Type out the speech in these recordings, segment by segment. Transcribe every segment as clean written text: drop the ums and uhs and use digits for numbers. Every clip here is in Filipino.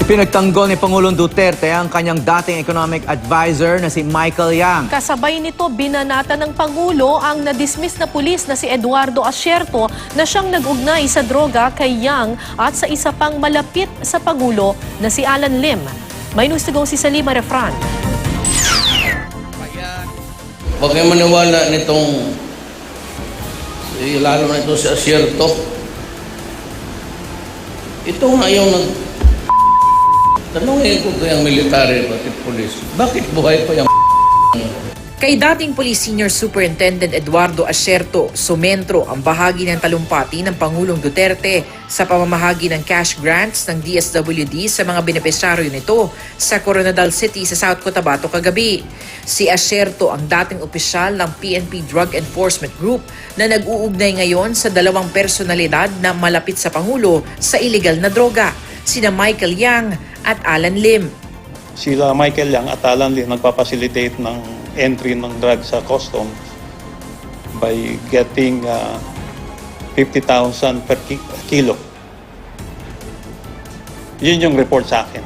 Ipinagtanggol ni Pangulong Duterte ang kanyang dating economic advisor na si Michael Yang. Kasabay nito, binanata ng Pangulo ang na-dismiss na pulis na si Eduardo Asierto na siyang nag-ugnay sa droga kay Yang at sa isa pang malapit sa Pangulo na si Alan Lim. May news to go si Salima Refran. Huwag kayo maniwala nitong, lalo na ito si Asierto. Ito nga yung tanungin ko kayang military at police, bakit buhay pa yung Kay dating Police Senior Superintendent Eduardo Asierto, sumentro ang bahagi ng talumpati ng Pangulong Duterte sa pamamahagi ng cash grants ng DSWD sa mga benepisyaryo nito sa Coronadal City sa South Cotabato kagabi. Si Asierto ang dating opisyal ng PNP Drug Enforcement Group na nag-uugnay ngayon sa dalawang personalidad na malapit sa Pangulo sa illegal na droga, sina Michael Yang at Alan Lim. Sila Michael Yang at Alan Lim nagpapacilitate ng entry ng drug sa customs by getting 50,000 per kilo. Yun yung report sa akin.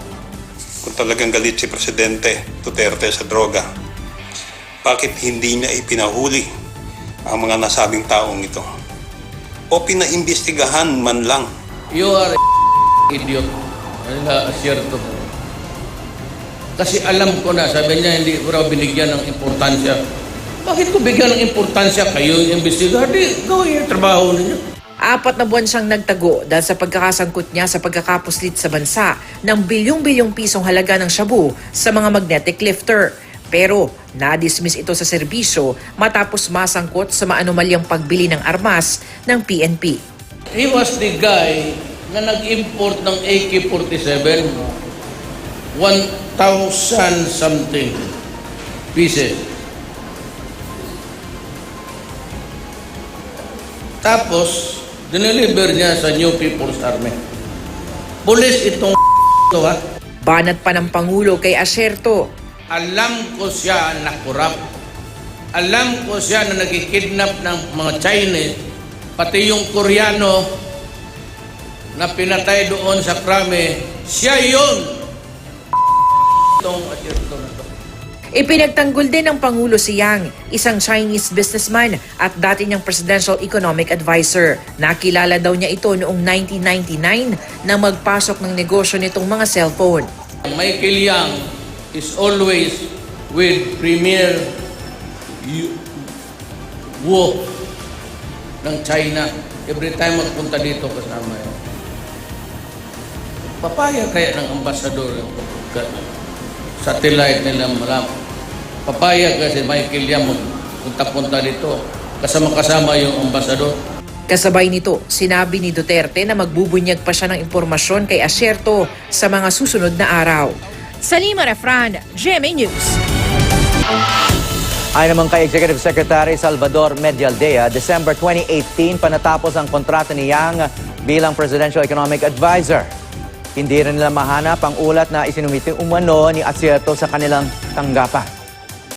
Kung talagang galit si Presidente Duterte sa droga, bakit hindi niya ipinahuli ang mga nasabing taong ito? O pinaimbestigahan man lang? you are idiot. Asierto. Kasi alam ko na, sabi niya, hindi ko raw binigyan ng importansya. Bakit ko bigyan ng importansya? Kayo yung imbestigar, di gawin yung trabaho ninyo. 4 na buwan siyang nagtago dahil sa pagkakasangkot niya sa pagkakapuslit sa bansa ng bilyong-bilyong pisong halaga ng shabu sa mga magnetic lifter. Pero na-dismiss ito sa serbisyo matapos masangkot sa maanomalyang pagbili ng armas ng PNP. He was the guy na nag-import ng AK-47. 1,000 something pieces. Tapos, dineliver niya sa New People's Army. Pulis itong ito, ha? Banat pa ng Pangulo kay Asierto. Alam ko siya na korap. Alam ko siya na nagkikidnap ng mga Chinese, pati yung Koreano na pinatay doon sa Krame. Siya yun! Ipinagtanggol din ng Pangulo si Yang, isang Chinese businessman at dati niyang presidential economic advisor. Nakilala daw niya ito noong 1999 na magpasok ng negosyo nitong mga cellphone. Michael Yang is always with Premier Wu ng China. Every time magpunta dito kasama yun. Papaya kaya ng ambasador satellite nila marami. Papaya kasi Michael Yang magpunta-punta dito. Kasama-kasama yung ambasador. Kasabay nito, sinabi ni Duterte na magbubunyag pa siya ng impormasyon kay Asierto sa mga susunod na araw. Salima Refran, GMA News. Ayon naman kay Executive Secretary Salvador Medialdea, December 2018 panatapos ang kontrata ni Yang bilang Presidential Economic Advisor. Hindi rin nila mahanap ang ulat na isinumiting umano ni Asierto sa kanilang tanggapan.